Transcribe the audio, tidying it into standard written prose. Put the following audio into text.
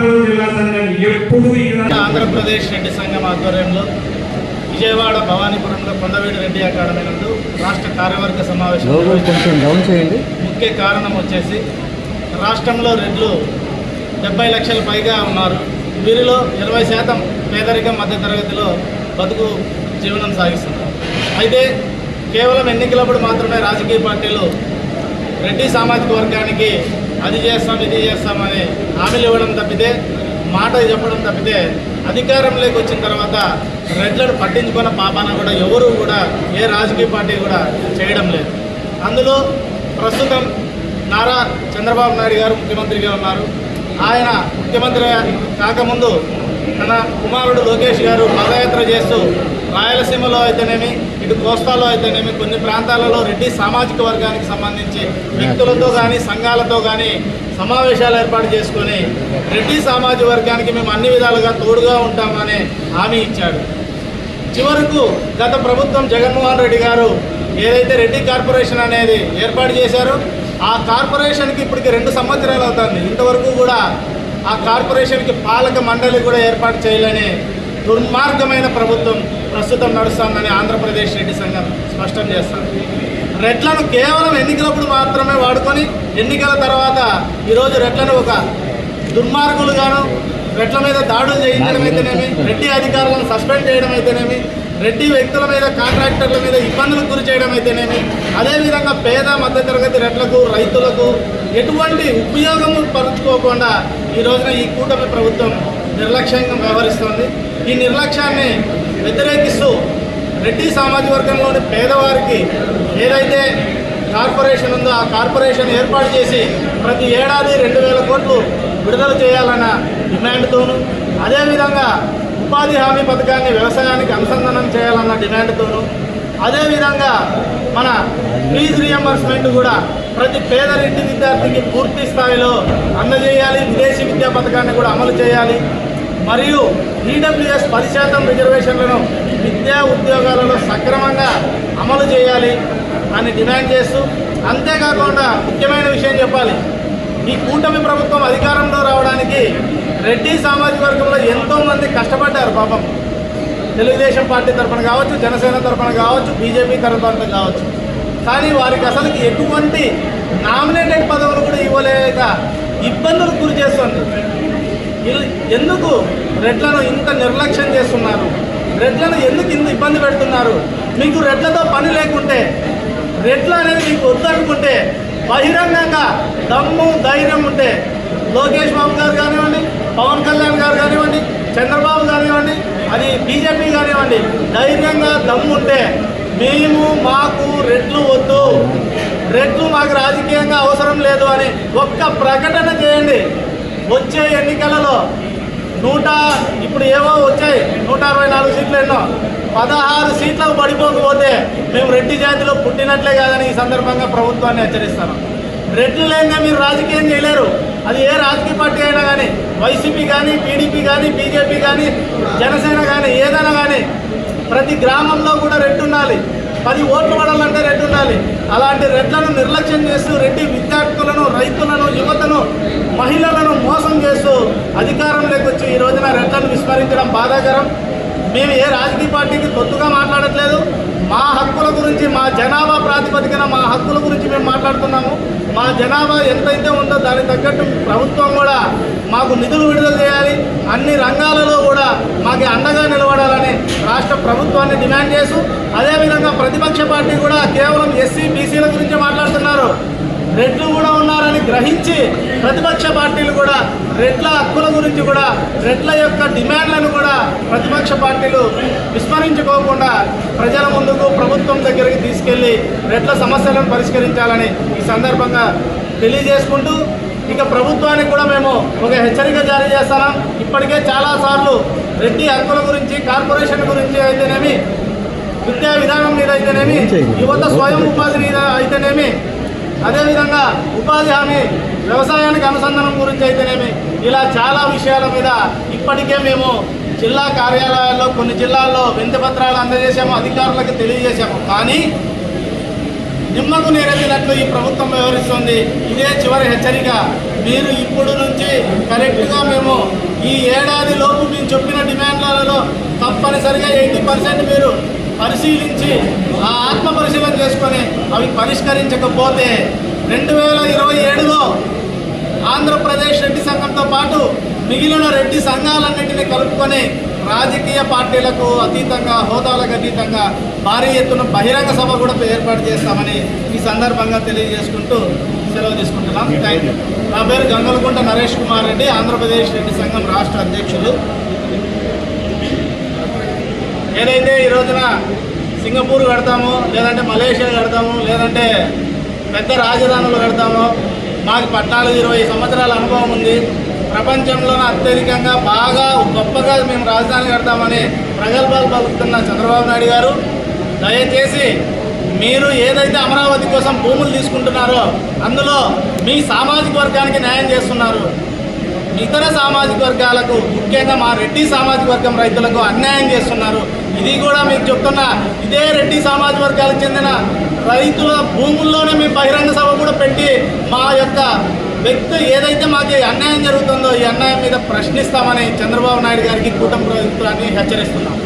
కర్నూలు జిల్లా సంఘం ఎప్పుడు ఆంధ్రప్రదేశ్ రెడ్డి సంఘం ఆధ్వర్యంలో విజయవాడ భవానీపురంలో కొండవీడు రెడ్డి అకాడమీ నందు రాష్ట్ర కార్యవర్గ సమావేశం ముఖ్య కారణం వచ్చేసి రాష్ట్రంలో రెడ్లు 70 లక్షల పైగా ఉన్నారు. వీరిలో 20% పేదరికం మధ్యతరగతిలో బతుకు జీవనం సాగిస్తున్నారు. అయితే కేవలం ఎన్నికలప్పుడు మాత్రమే రాజకీయ పార్టీలు రెడ్డి సామాజిక వర్గానికి అది చేస్తాం ఇది చేస్తామని హామీలు ఇవ్వడం తప్పితే, మాట చెప్పడం తప్పితే అధికారంలోకి వచ్చిన తర్వాత రెడ్లను పట్టించుకున్న పాపాన కూడా ఎవరు కూడా ఏ రాజకీయ పార్టీ కూడా చేయడం లేదు. అందులో ప్రస్తుతం నారా చంద్రబాబు నాయుడు గారు ముఖ్యమంత్రిగా ఉన్నారు. ఆయన ముఖ్యమంత్రి కాకముందు తన కుమారుడు లోకేష్ గారు పాదయాత్ర చేస్తూ రాయలసీమలో అయితేనేమి, ఇటు కోస్తాలో అయితేనేమి కొన్ని ప్రాంతాలలో రెడ్డి సామాజిక వర్గానికి సంబంధించి వ్యక్తులతో కానీ సంఘాలతో కానీ సమావేశాలు ఏర్పాటు చేసుకొని రెడ్డి సామాజిక వర్గానికి మేము అన్ని విధాలుగా తోడుగా ఉంటామని హామీ ఇచ్చాడు. చివరకు గత ప్రభుత్వం జగన్మోహన్ రెడ్డి గారు ఏదైతే రెడ్డి కార్పొరేషన్ అనేది ఏర్పాటు చేశారో ఆ కార్పొరేషన్కి ఇప్పటికి 2 సంవత్సరాలు అవుతుంది. ఇంతవరకు కూడా ఆ కార్పొరేషన్కి పాలక మండలి కూడా ఏర్పాటు చేయాలని దుర్మార్గమైన ప్రభుత్వం ప్రస్తుతం నడుస్తుందని ఆంధ్రప్రదేశ్ రెడ్డి సంఘం స్పష్టం చేస్తారు. రెడ్లను కేవలం ఎన్నికలప్పుడు మాత్రమే వాడుకొని ఎన్నికల తర్వాత ఈరోజు రెడ్లను ఒక దుర్మార్గులుగాను, రెడ్ల మీద దాడులు చేయించడం అయితేనేమి, రెడ్డి అధికారులను సస్పెండ్ చేయడం అయితేనేమి, రెడ్డి వ్యక్తుల మీద కాంట్రాక్టర్ల మీద ఇబ్బందులకు గురి చేయడం అయితేనేమి, అదేవిధంగా పేద మధ్యతరగతి రెడ్లకు రైతులకు ఎటువంటి ఉపయోగము పరుచుకోకుండా ఈ రోజున ఈ కూటమి ప్రభుత్వం నిర్లక్ష్యంగా వ్యవహరిస్తోంది. ఈ నిర్లక్ష్యాన్ని వ్యతిరేకిస్తూ రెడ్డి సామాజిక వర్గంలోని పేదవారికి ఏదైతే కార్పొరేషన్ ఉందో ఆ కార్పొరేషన్ ఏర్పాటు చేసి ప్రతి ఏడాది 2,000 కోట్లు విడుదల చేయాలన్న డిమాండ్తోనూ, అదేవిధంగా ఉపాధి హామీ పథకాన్ని వ్యవసాయానికి అనుసంధానం చేయాలన్న డిమాండ్తోనూ, అదేవిధంగా మన ఫీజు రియంబర్స్మెంట్ కూడా ప్రతి పేద రెడ్డి విద్యార్థికి పూర్తి స్థాయిలో అందజేయాలి, విదేశీ విద్యా పథకాన్ని కూడా అమలు చేయాలి, మరియు ఈడబ్ల్యూఎస్ 10% రిజర్వేషన్లను విద్యా ఉద్యోగాలలో సక్రమంగా అమలు చేయాలి అని డిమాండ్ చేస్తూ, అంతేకాకుండా ముఖ్యమైన విషయం చెప్పాలి, ఈ కూటమి ప్రభుత్వం అధికారంలో రావడానికి రెడ్డి సామాజిక వర్గంలో ఎంతోమంది కష్టపడ్డారు పాపం. తెలుగుదేశం పార్టీ తరఫున కావచ్చు, జనసేన తరఫున కావచ్చు, బీజేపీ తరఫున కావచ్చు. కానీ వారికి అసలు ఎటువంటి నామినేటెడ్ పదవులు కూడా ఇవ్వలేక ఇబ్బందులకు గురి చేస్తుంది. ఎందుకు రెడ్లను ఇంత నిర్లక్ష్యం చేస్తున్నారు? రెడ్లను ఎందుకు ఇంత ఇబ్బంది పెడుతున్నారు? మీకు రెడ్లతో పని లేకుంటే, రెడ్లు అనేది మీకు వద్దనుకుంటే బహిరంగంగా దమ్ము ధైర్యం ఉంటే లోకేష్ బాబు గారు కానివ్వండి, పవన్ కళ్యాణ్ గారు కానివ్వండి, చంద్రబాబు కానివ్వండి, అది బీజేపీ కానివ్వండి, ధైర్యంగా దమ్ము ఉంటే మాకు రెడ్లు వద్దు, రెడ్లు మాకు రాజకీయంగా అవసరం లేదు అని ఒక్క ప్రకటన చేయండి. వచ్చే ఎన్నికలలో ఇప్పుడు ఏవో వచ్చాయి 164 సీట్లు, ఎన్నో 16 సీట్లకు పడిపోకపోతే మేము రెడ్డి జాతిలో పుట్టినట్లే కాదని ఈ సందర్భంగా ప్రభుత్వాన్ని హెచ్చరిస్తాను. రెడ్లు లేనిదే మీరు రాజకీయం చేయలేరు. అది ఏ రాజకీయ పార్టీ అయినా కానీ, వైసీపీ కానీ, టీడీపీ కానీ, బీజేపీ కానీ, జనసేన కానీ, ఏదైనా కానీ ప్రతి గ్రామంలో కూడా రెడ్డి ఉండాలి. 10 ఓట్లు పడాలంటే రెడ్డి ఉండాలి. అలాంటి రెడ్లను నిర్లక్ష్యం చేస్తూ రెడ్డి విద్యార్థులను, రైతులను, యువతను, మహిళలను మోసం చేస్తూ అధికారంలోకి వచ్చి ఈ రోజున రెడ్లను విస్మరించడం బాధాకరం. మేము ఏ రాజకీయ పార్టీకి తొత్తుగా మాట్లాడట్లేదు. మా హక్కుల గురించి, మా జనాభా ప్రాతిపదికన మా హక్కుల గురించి మేము మాట్లాడుతున్నాము. మా జనాభా ఎంతైతే ఉందో దానికి తగ్గట్టు ప్రభుత్వం కూడా మాకు నిధులు విడుదల చేయాలి, అన్ని రంగాలలో కూడా మాకు అండగా నిలబడాలని రాష్ట్ర ప్రభుత్వాన్ని డిమాండ్ చేస్తూ, అదేవిధంగా ప్రతిపక్ష పార్టీ కూడా కేవలం ఎస్సీ బీసీల గురించి మాట్లాడుతున్నారు. రెడ్లు కూడా ఉన్నారని గ్రహించి ప్రతిపక్ష పార్టీలు కూడా రెడ్ల హక్కుల గురించి కూడా, రెడ్ల యొక్క డిమాండ్లను కూడా ప్రతిపక్ష పార్టీలు విస్మరించుకోకుండా ప్రజల ముందుకు, ప్రభుత్వం దగ్గరికి తీసుకెళ్లి రెడ్ల సమస్యలను పరిష్కరించాలని ఈ సందర్భంగా తెలియజేసుకుంటూ, ఇక ప్రభుత్వానికి కూడా మేము ఒక హెచ్చరిక జారీ చేస్తున్నాం. ఇప్పటికే చాలాసార్లు రెడ్డి హక్కుల గురించి, కార్పొరేషన్ గురించి అయితేనేమి, విద్యా విధానం మీద అయితేనేమి, యువత స్వయం ఉపాధి మీద అయితేనేమి, అదేవిధంగా ఉపాధి హామీ వ్యవసాయానికి అనుసంధానం గురించి అయితేనేమి, ఇలా చాలా విషయాల మీద ఇప్పటికే మేము జిల్లా కార్యాలయాల్లో కొన్ని జిల్లాల్లో వినతిపత్రాలు అందజేసాము, అధికారులకు తెలియజేశాము. కానీ నిమ్మకు నీరెత్తినట్లు ఈ ప్రభుత్వం వ్యవహరిస్తుంది. ఇదే చివరి హెచ్చరిక. మీరు ఇప్పుడు నుంచి కరెక్ట్గా మేము ఈ ఏడాది లోపు మేము చెప్పిన డిమాండ్లలో తప్పనిసరిగా 80% మీరు పరిశీలించి ఆ ఆత్మ పరిశీలన చేసుకొని అవి పరిష్కరించకపోతే 2027లో ఆంధ్రప్రదేశ్ రెడ్డి సంఘంతో పాటు మిగిలిన రెడ్డి సంఘాలన్నింటినీ కలుపుకొని రాజకీయ పార్టీలకు అతీతంగా హోదాలకు అతీతంగా భారీ ఎత్తున బహిరంగ సభ కూడా ఏర్పాటు చేస్తామని ఈ సందర్భంగా తెలియజేసుకుంటూ సెలవు తీసుకుంటున్నాం. Thank you. నా పేరు గంగలగుంట నరేష్ కుమార్ రెడ్డి, ఆంధ్రప్రదేశ్ రెడ్డి సంఘం రాష్ట్ర అధ్యక్షులు. ఏదైతే ఈ రోజున సింగపూర్ కడతామో, లేదంటే మలేషియా కడతాము, లేదంటే పెద్ద రాజధానులు కడతామో, మాకు 14-20 సంవత్సరాల అనుభవం ఉంది. ప్రపంచంలోనే అత్యధికంగా బాగా గొప్పగా మేము రాజధాని కడతామని ప్రగల్భాలు పలుకుతున్న చంద్రబాబు నాయుడు గారు, దయచేసి మీరు ఏదైతే అమరావతి కోసం భూములు తీసుకుంటున్నారో అందులో మీ సామాజిక వర్గానికి న్యాయం చేస్తున్నారు, ఇతర సామాజిక వర్గాలకు ముఖ్యంగా మా రెడ్డి సామాజిక వర్గం రైతులకు అన్యాయం చేస్తున్నారు. ఇది కూడా మీకు చెప్తున్నా, ఇదే రెడ్డి సామాజిక వర్గాలకు చెందిన రైతుల భూముల్లోనే మేము బహిరంగ సభ కూడా పెట్టి మా యొక్క వ్యక్తి ఏదైతే మాకు అన్యాయం జరుగుతుందో ఈ అన్యాయం మీద ప్రశ్నిస్తామని చంద్రబాబు నాయుడు గారికి కూటమి ప్రభుత్వాన్ని హెచ్చరిస్తున్నాం.